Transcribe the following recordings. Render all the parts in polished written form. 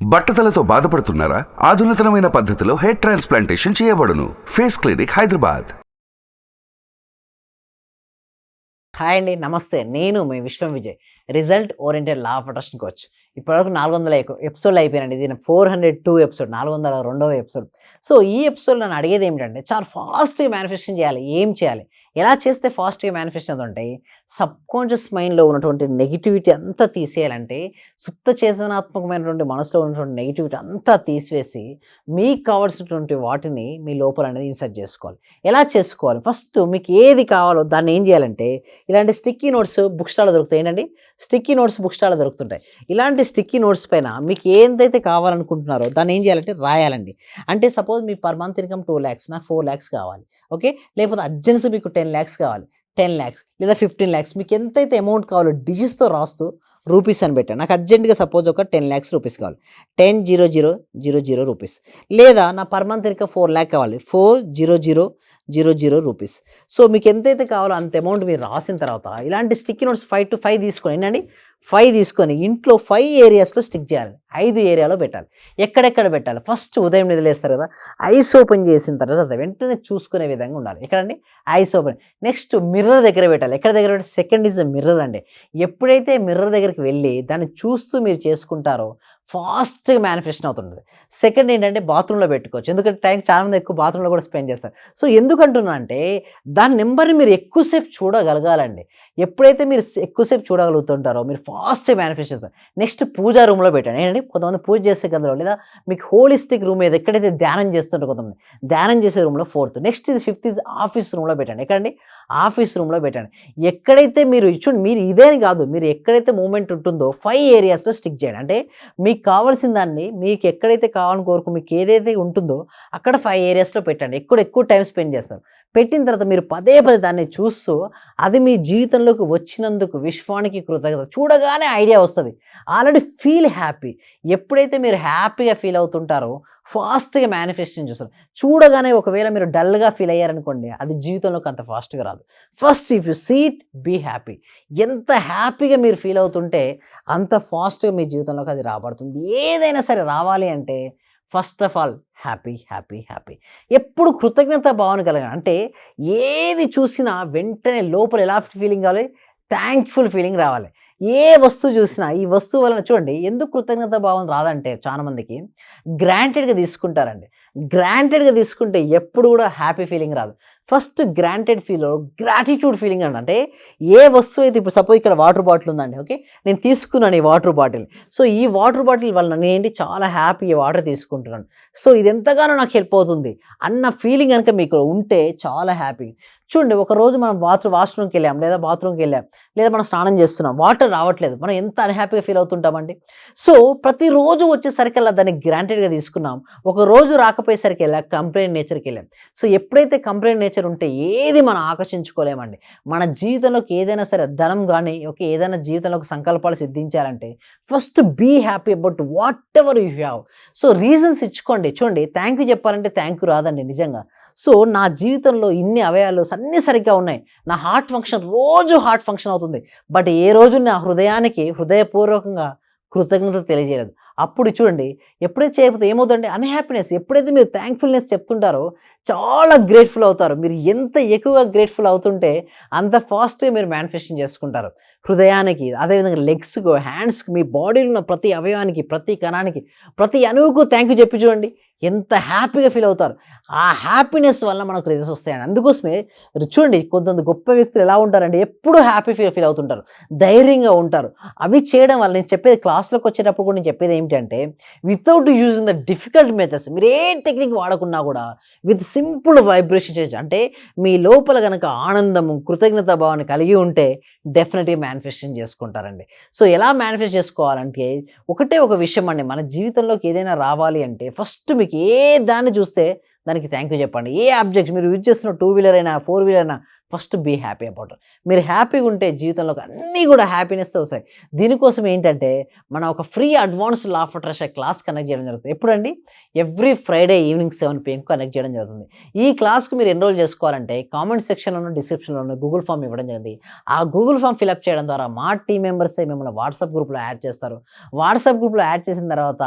బట్టతలతో బాధపడుతున్నారా? ఆధునితనమైన పద్ధతిలో hair transplantation చేయబడును. Face clinic, Hyderabad. హాయ్ అండి, నమస్తే. నేను మీ విశ్వం Vijay, result oriented law of attraction coach. ఇప్పటివరకు 400 ఎపిసోడ్లు అయిపోయినండి. ఇది 402 ఎపిసోడ్, 402వ ఎపిసోడ్. సో ఈ ఎపిసోడ్ నన్ను అడిగేది ఏమిటంటే, చాలా ఫాస్ట్గా మేనిఫెస్టేషన్ చేయాలి. ఏం చేయాలి, ఎలా చేస్తే ఫాస్ట్గా మేనిఫెస్టేషన్ అంటే, సబ్ కాన్షియస్ మైండ్లో ఉన్నటువంటి నెగిటివిటీ అంతా తీసేయాలంటే, సుప్త చేతనాత్మకమైనటువంటి మనసులో ఉన్నటువంటి నెగిటివిటీ అంతా తీసివేసి, మీకు కావాల్సినటువంటి వాటిని మీ లోపల అనేది ఇన్సర్ట్ చేసుకోవాలి. ఎలా చేసుకోవాలి? ఫస్ట్ మీకు ఏది కావాలో దాన్ని ఏం చేయాలంటే, ఇలాంటి స్టిక్కీ నోట్స్ బుక్ స్టాల్లో దొరుకుతాయి. ఏంటండి, స్టిక్కీ నోట్స్ బుక్ స్టాల్లో దొరుకుతుంటాయి. ఇలాంటి స్టిక్కీ నోట్స్ పైన మీకు ఏదైతే కావాలనుకుంటున్నారో దాన్ని ఏం చేయాలంటే రాయాలండి. అంటే సపోజ్ మీ పర్ మంత్ ఇన్కమ్ 2 lakhs, నాకు 4 lakhs కావాలి, ఓకే. లేకపోతే అర్జెన్సీ మీకు 10 lakhs కావాలి, 10 lakhs లేదా 15 lakhs, మీకు ఎంతైతే అమౌంట్ కావాలో డిజిట్స్తో రాస్తూ రూపీస్ అని పెట్టాను. నాకు అర్జెంట్గా సపోజ్ ఒక 10 lakhs రూపీస్ కావాలి, 10,00,00 రూపీస్. లేదా నా పర్ మంత్ ఇన్కమ్ 4 lakh కావాలి, 4,00,00 రూపీస్. సో మీకు ఎంతైతే కావాలో అంత అమౌంట్ మీరు రాసిన తర్వాత ఇలాంటి స్టిక్కీ నోట్స్ 5 to 5 తీసుకొని, ఏంటండి 5 తీసుకొని ఇంట్లో 5 ఏరియాస్లో స్టిక్ చేయాలి. 5 ఏరియాలో పెట్టాలి. ఎక్కడెక్కడ పెట్టాలి? ఫస్ట్ ఉదయం నిద్రలేస్తారు కదా, ఐస్ ఓపెన్ చేసిన తర్వాత వెంటనే చూసుకునే విధంగా ఉండాలి. ఎక్కడండి? Eyes open. నెక్స్ట్ మిర్రర్ దగ్గర పెట్టాలి. ఎక్కడ దగ్గర పెట్టాలి? సెకండ్ ఈజ్ ద మిర్రర్ అండి. ఎప్పుడైతే మిర్రర్ దగ్గరికి వెళ్ళి దాన్ని చూస్తూ మీరు చేసుకుంటారో ఫాస్ట్గా మేనిఫెస్టేషన్ అవుతుంటుంది. సెకండ్ ఏంటంటే బాత్రూంలో పెట్టుకోవచ్చు. ఎందుకంటే టైం చాలామంది ఎక్కువ బాత్రూంలో కూడా స్పెండ్ చేస్తారు. సో ఎందుకంటున్నా అంటే, దాని నెంబర్ని మీరు ఎక్కువసేపు చూడగలగాలండి. ఎప్పుడైతే మీరు ఎక్కువసేపు చూడగలుగుతుంటారో మీరు ఫాస్ట్గా మేనిఫెస్ట్ చేస్తారు. నెక్స్ట్ పూజా రూమ్లో పెట్టండి. ఏంటంటే కొంతమంది పూజ చేసే గదిలో, లేదా మీకు హోలిస్టిక్ రూమ్ ఏది ఎక్కడైతే ధ్యానం చేస్తుంటారో కొంతమంది ధ్యానం చేసే రూమ్లో 4th. నెక్స్ట్ ఇది 5th ఇస్ ఆఫీస్ రూమ్లో పెట్టండి. ఎక్కడండి? ఆఫీస్ రూమ్లో పెట్టండి. ఎక్కడైతే మీరు చూడండి, మీరు ఇదేని కాదు, మీరు ఎక్కడైతే మూమెంట్ ఉంటుందో 5 ఏరియాస్లో స్టిక్ చేయండి. అంటే మీకు కావాల్సిన దాన్ని మీకు ఎక్కడైతే కావాలని కోరుకు మీకు ఏదైతే ఉంటుందో అక్కడ 5 ఏరియాస్లో పెట్టండి. ఎక్కువ టైం స్పెండ్ చేస్తారు. పెట్టిన తర్వాత మీరు పదే దాన్ని చూస్తూ అది మీ జీవితంలోకి వచ్చినందుకు విశ్వానికి కృతజ్ఞత. చూడగానే ఐడియా వస్తుంది. Already feel happy. ఎప్పుడైతే మీరు హ్యాపీగా ఫీల్ అవుతుంటారో ఫాస్ట్గా మేనిఫెస్టేషన్ చూస్తారు. చూడగానే ఒకవేళ మీరు డల్గా ఫీల్ అయ్యారనుకోండి, అది జీవితంలోకి అంత ఫాస్ట్గా రాదు. First if you see it, be happy. ఎంత హ్యాపీగా మీరు ఫీల్ అవుతుంటే అంత ఫాస్ట్గా మీ జీవితంలోకి అది రాబడుతుంది. ఏదైనా సరే రావాలి అంటే first of all happy happy happy. ఎప్పుడు కృతజ్ఞత భావన కలగాలి. అంటే ఏది చూసినా వెంటనే లోపల ఎలా ఫీలింగ్ కావాలి? థ్యాంక్ఫుల్ ఫీలింగ్ రావాలి. ఏ వస్తువు చూసినా ఈ వస్తువు వలన చూడండి, ఎందుకు కృతజ్ఞత భావం రాదంటే చాలామందికి గ్రాంటెడ్గా తీసుకుంటారండి. గ్రాంటెడ్గా తీసుకుంటే ఎప్పుడు కూడా హ్యాపీ ఫీలింగ్ రాదు. First granted feel, gratitude feeling అంటే ఏ వస్తువు అయితే, ఇప్పుడు సపోజ్ ఇక్కడ వాటర్ బాటిల్ ఉందండి, ఓకే, నేను తీసుకున్నాను ఈ వాటర్ బాటిల్. సో ఈ వాటర్ బాటిల్ వలన నేను చాలా హ్యాపీ వాటర్ తీసుకుంటున్నాను. సో ఇది ఎంతగానో నాకు హెల్ప్ అవుతుంది అన్న ఫీలింగ్ కనుక మీకు ఉంటే చాలా హ్యాపీ. చూడండి, ఒకరోజు మనం వాష్రూమ్కి వెళ్ళాం, లేదా బాత్రూమ్కి వెళ్ళాం, లేదా మనం స్నానం చేస్తున్నాం, వాటర్ రావట్లేదు, మనం ఎంత అన్హ్యాపీగా ఫీల్ అవుతుంటామండి. సో ప్రతిరోజు వచ్చేసరికల్లా దాన్ని గ్రాంటెడ్గా తీసుకున్నాం. ఒక రోజు రాకపోయేసరికి వెళ్ళా కంప్లైంట్ నేచర్కి వెళ్ళాం. సో ఎప్పుడైతే కంప్లైంట్ నేచర్ ఉంటే ఏది మనం ఆకర్షించుకోలేమండి. మన జీవితంలోకి ఏదైనా సరే ధనం కానీ, ఓకే, ఏదైనా జీవితంలోకి సంకల్పాలు సిద్ధించాలంటే first be happy about whatever you have. So reasons ఇచ్చుకోండి. చూడండి, థ్యాంక్ యూ చెప్పాలంటే థ్యాంక్ యూ రాదండి నిజంగా. సో నా జీవితంలో ఇన్ని అవయవాలు అన్నీ సరిగ్గా ఉన్నాయి, నా హార్ట్ ఫంక్షన్ రోజు హార్ట్ ఫంక్షన్ అవుతుంది, బట్ ఏ రోజు నా హృదయానికి హృదయపూర్వకంగా కృతజ్ఞత తెలియజేయలేదు. అప్పుడు చూడండి, ఎప్పుడైతే చేయకపోతే ఏమవుతుందంటే అన్హ్యాపీనెస్. ఎప్పుడైతే మీరు థ్యాంక్ఫుల్నెస్ చెప్తుంటారో చాలా గ్రేట్ఫుల్ అవుతారు. మీరు ఎంత ఎక్కువగా గ్రేట్ఫుల్ అవుతుంటే అంత ఫాస్ట్గా మీరు మేనిఫెస్టేషన్ చేసుకుంటారు. హృదయానికి, అదేవిధంగా లెగ్స్కు, హ్యాండ్స్కి, మీ బాడీలో ఉన్న ప్రతి అవయవానికి, ప్రతి కణానికి, ప్రతి అణువుకు థ్యాంక్ యూ చెప్పి చూడండి, ఎంత హ్యాపీగా ఫీల్ అవుతారు. ఆ హ్యాపీనెస్ వల్ల మనకు రిజల్ట్స్ వస్తాయండి. అందుకోసమే చూడండి, కొంతమంది గొప్ప వ్యక్తులు ఎలా ఉంటారంటే ఎప్పుడూ హ్యాపీ ఫీల్ అవుతుంటారు, ధైర్యంగా ఉంటారు. అవి చేయడం వల్ల నేను చెప్పేది, క్లాస్లోకి వచ్చేటప్పుడు కూడా నేను చెప్పేది ఏమిటంటే, without using the difficult methods, మీరు ఏ టెక్నిక్ వాడకున్నా కూడా విత్ సింపుల్ వైబ్రేషన్ చేయొచ్చు. అంటే మీ లోపల కనుక ఆనందము, కృతజ్ఞత భావాన్ని కలిగి ఉంటే డెఫినెట్గా మేనిఫెస్టేషన్ చేసుకుంటారండి. సో ఎలా మేనిఫెస్ట్ చేసుకోవాలంటే ఒకటే ఒక విషయం అండి, మన జీవితంలోకి ఏదైనా రావాలి అంటే ఫస్ట్ మీకు ఏ దాన్ని చూస్తే దానికి థ్యాంక్ యూ చెప్పండి. ఏ ఆబ్జెక్ట్ మీరు యూజ్ చేస్తున్న 2 వీలర్ అయినా 4 వీలర్ అయినా ఫస్ట్ బీ హ్యాపీ అబౌట్. మీరు హ్యాపీగా ఉంటే జీవితంలోకి అన్నీ కూడా హ్యాపీనెస్ వస్తాయి. దీనికోసం ఏంటంటే మనం ఒక free advanced law of attraction class connect చేయడం జరుగుతుంది. ఎప్పుడండి? Every Friday evening 7 PM connect చేయడం జరుగుతుంది. ఈ క్లాస్కి మీరు ఎన్రోల్ చేసుకోవాలంటే కామెంట్ సెక్షన్లోనూ డిస్క్రిప్షన్లోనూ గూగుల్ ఫామ్ ఇవ్వడం జరిగింది. ఆ గూగుల్ ఫామ్ ఫిల్అప్ చేయడం ద్వారా మా టీం మెంబర్సే మిమ్మల్ని వాట్సాప్ గ్రూప్లో యాడ్ చేస్తారు. వాట్సాప్ గ్రూప్లో యాడ్ చేసిన తర్వాత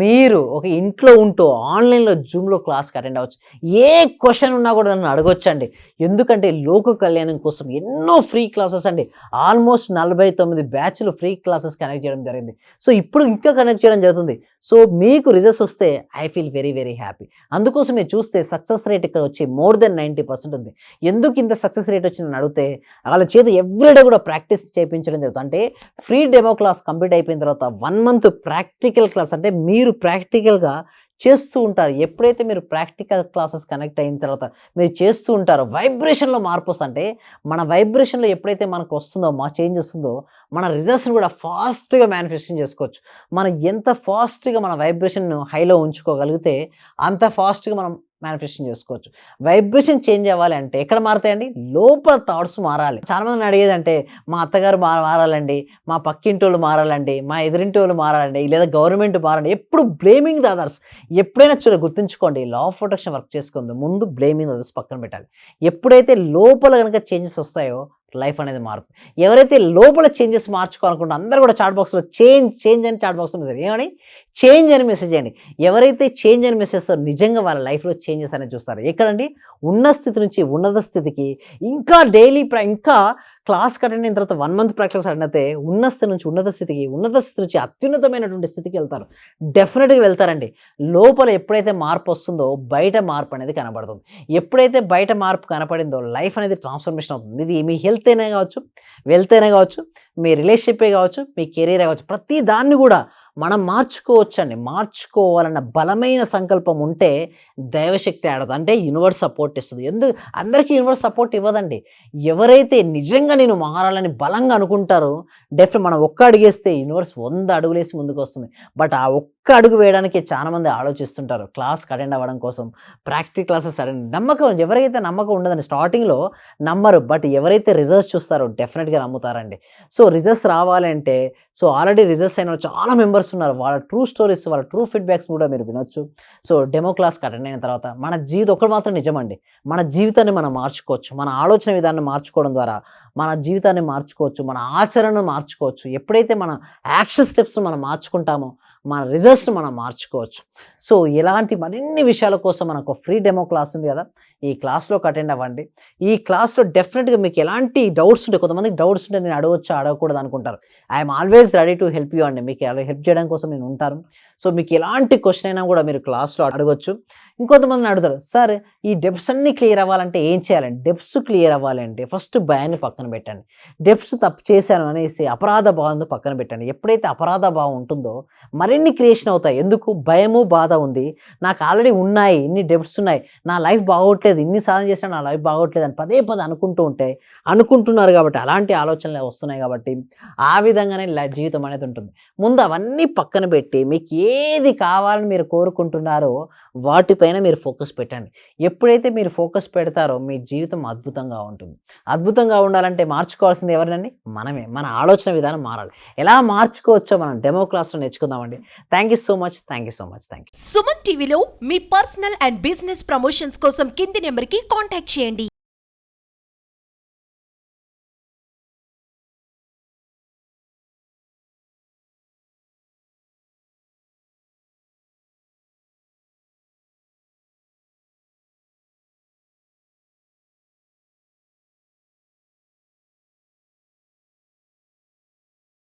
మీరు ఒక ఇంట్లో ఉంటూ ఆన్లైన్లో జూమ్లో క్లాస్కి అటెండ్ అవ్వచ్చు. ఏ క్వశ్చన్ ఉన్నా కూడా నన్ను అడగొచ్చండి. ఎందుకంటే లోక కళ్యాణం కోసం ఎన్నో ఫ్రీ క్లాసెస్ అండి. ఆల్మోస్ట్ 49 బ్యాచ్లు ఫ్రీ క్లాసెస్ కనెక్ట్ చేయడం జరిగింది. సో ఇప్పుడు ఇంకా కనెక్ట్ చేయడం జరుగుతుంది. సో మీకు రిజల్ట్స్ వస్తే I feel very very happy. అందుకోసం మీరు చూస్తే సక్సెస్ రేట్ ఇక్కడ వచ్చి మోర్ దెన్ 90% ఉంది. ఎందుకు ఇంత సక్సెస్ రేట్ వచ్చిందని అడిగితే వాళ్ళ చేత ఎవ్రీడే కూడా ప్రాక్టీస్ చేయించడం జరుగుతుంది. అంటే ఫ్రీ డెమో క్లాస్ కంప్లీట్ అయిపోయిన తర్వాత 1 మంత్ ప్రాక్టికల్ క్లాస్, అంటే మీరు ప్రాక్టికల్గా చేస్తూ ఉంటారు. ఎప్పుడైతే మీరు ప్రాక్టికల్ క్లాసెస్ కనెక్ట్ అయిన తర్వాత మీరు చేస్తూ ఉంటారో వైబ్రేషన్లో మార్పు వస్తుంది. అంటే మన వైబ్రేషన్లో ఎప్పుడైతే మనకు వస్తుందో చేంజ్ వస్తుందో మన రిజల్ట్స్ని కూడా ఫాస్ట్గా మేనిఫెస్టేషన్ చేసుకోవచ్చు. మనం ఎంత ఫాస్ట్గా మన వైబ్రేషన్ను హైలో ఉంచుకోగలిగితే అంత ఫాస్ట్గా మనం మేనిఫెస్టేషన్ చేసుకోవచ్చు. వైబ్రేషన్ చేంజ్ అవ్వాలి అంటే ఎక్కడ మారుతాయండి? లోపల థాట్స్ మారాలి. చాలామంది అడిగేదంటే మా అత్తగారు మారాలండి, మా పక్కింటి వాళ్ళు మారాలండి, మా ఎదురింటి వాళ్ళు మారాలండి, లేదా గవర్నమెంట్ మారాలండి. ఎప్పుడు బ్లేమింగ్ ద అదర్స్. ఎప్పుడైనా గుర్తుంచుకోండి, లా ఆఫ్ అట్రాక్షన్ వర్క్ చేసుకుంది ముందు బ్లేమింగ్ అదర్స్ పక్కన పెట్టాలి. ఎప్పుడైతే లోపల కనుక చేంజెస్ వస్తాయో లైఫ్ అనేది మారుతుంది. ఎవరైతే లోపల చేంజెస్ మార్చుకోవాలనుకుంటే అందరూ కూడా చాట్ బాక్స్లో చేంజ్ అని చాట్ బాక్స్లో మెసేజ్ ఏమని చేంజ్ అని మెసేజ్ చేయండి. ఎవరైతే చేంజ్ అని మెసేజ్ నిజంగా వాళ్ళ లైఫ్లో చేంజెస్ అనేది చూస్తారు. ఎక్కడండి? ఉన్న స్థితి నుంచి ఉన్నత స్థితికి ఇంకా డైలీ ఇంకా క్లాస్ అటెండ్ అయిన తర్వాత 1 మంత్ ప్రాక్టీస్ అటెండ్ అయితే ఉన్న స్థితి నుంచి ఉన్నత స్థితికి, ఉన్నత స్థితి నుంచి అత్యున్నతమైనటువంటి స్థితికి వెళ్తారు. డెఫినెట్గా వెళ్తారండి. లోపల ఎప్పుడైతే మార్పు వస్తుందో బయట మార్పు అనేది కనబడుతుంది. ఎప్పుడైతే బయట మార్పు కనపడిందో లైఫ్ అనేది ట్రాన్స్ఫర్మేషన్ అవుతుంది. ఇది మీ హెల్త్ అయినా కావచ్చు, వెల్త్ అయినా కావచ్చు, మీ రిలేషన్షిప్ కావచ్చు, మీ కెరీర్ కావచ్చు, ప్రతి దాన్ని కూడా మనం మార్చుకోవచ్చండి. మార్చుకోవాలన్న బలమైన సంకల్పం ఉంటే దైవశక్తి ఆడదు, అంటే యూనివర్స్ సపోర్ట్ ఇస్తుంది. అందరికీ యూనివర్స్ సపోర్ట్ ఇవ్వదండి. ఎవరైతే నిజంగా నేను మారాలని బలంగా అనుకుంటారో మనం ఒక్క అడుగేస్తే యూనివర్స్ 100 అడుగులేసి ముందుకు వస్తుంది. బట్ ఆ ఒక్క అడుగు వేయడానికి చాలామంది ఆలోచిస్తుంటారు క్లాస్కి అటెండ్ అవ్వడం కోసం, ప్రాక్టికల్ క్లాసెస్ నమ్మకం. ఎవరైతే నమ్మకం ఉండదండి స్టార్టింగ్లో నమ్మరు, బట్ ఎవరైతే రిజల్ట్స్ చూస్తారో డెఫినెట్గా నమ్ముతారండి. సో రిజల్ట్స్ రావాలంటే ఆల్రెడీ రిజల్ట్స్ అయిన చాలా మెంబర్స్ ఉన్నారు. వాళ్ళ ట్రూ స్టోరీస్, వాళ్ళ ట్రూ ఫీడ్బ్యాక్స్ కూడా మీరు వినొచ్చు. సో డెమో క్లాస్కి అటెండ్ అయిన తర్వాత మన జీవితం ఒకటి మాత్రం నిజమండి, మన జీవితాన్ని మనం మార్చుకోవచ్చు. మన ఆలోచన విధానాన్ని మార్చుకోవడం ద్వారా మన జీవితాన్ని మార్చుకోవచ్చు, మన ఆచరణను మార్చుకోవచ్చు. ఎప్పుడైతే మన యాక్షన్ స్టెప్స్ మనం మార్చుకుంటామో మన రిజల్ట్స్ని మనం మార్చుకోవచ్చు. సో ఇలాంటి మరిన్ని విషయాల కోసం మనకు ఫ్రీ డెమో క్లాస్ ఉంది కదా, ఈ క్లాస్లోకి అటెండ్ అవ్వండి. ఈ క్లాస్లో డెఫినెట్గా మీకు ఎలాంటి డౌట్స్ ఉంటాయి, కొంతమందికి డౌట్స్ ఉంటే నేను అడగొచ్చా అడగకూడదు అనుకుంటారు. I'm always ready to help you అండి. మీకు హెల్ప్ చేయడం కోసం నేను ఉంటాను. సో మీకు ఎలాంటి క్వశ్చన్ అయినా కూడా మీరు క్లాస్లో అడగొచ్చు. ఇంకొంతమందిని అడుగుతారు, సార్ ఈ డెప్స్ అన్నీ క్లియర్ అవ్వాలంటే ఏం చేయాలండి? డెప్స్ క్లియర్ అవ్వాలంటే ఫస్ట్ భయాన్ని పక్కన పెట్టండి. డెప్స్ తప్పు చేశాను అనేసి అపరాధ భావంతో పక్కన పెట్టండి. ఎప్పుడైతే అపరాధ భావం ఉంటుందో మరిన్ని క్రియేషన్ అవుతాయి. ఎందుకు? భయము బాధ ఉంది, నాకు ఆల్రెడీ ఉన్నాయి, ఇన్ని డెప్స్ ఉన్నాయి, నా లైఫ్ బాగోట్లేదు, ఇన్ని సాధన చేసినా నా లైఫ్ బాగోట్లేదు అని పదే అనుకుంటున్నారు కాబట్టి అలాంటి ఆలోచనలు వస్తున్నాయి. కాబట్టి ఆ విధంగానే జీవితం అనేది ఉంటుంది. ముందు అవన్నీ పక్కన పెట్టి మీకు ఏది కావాలని మీరు కోరుకుంటున్నారో వాటిపైన మీరు ఫోకస్ పెట్టండి. ఎప్పుడైతే మీరు ఫోకస్ పెడతారో మీ జీవితం అద్భుతంగా ఉంటుంది. అద్భుతంగా ఉండాలంటే మార్చుకోవాల్సింది ఎవరినండి? మనమే. మన ఆలోచన విధానం మారాలి. ఎలా మార్చుకోవచ్చో మనం డెమో క్లాస్లో నేర్చుకుందామండి. Thank you so much. Suman టీవీలో మీ పర్సనల్ అండ్ బిజినెస్ ప్రమోషన్స్ కోసం కింది నెంబర్కి కాంటాక్ట్ చేయండి.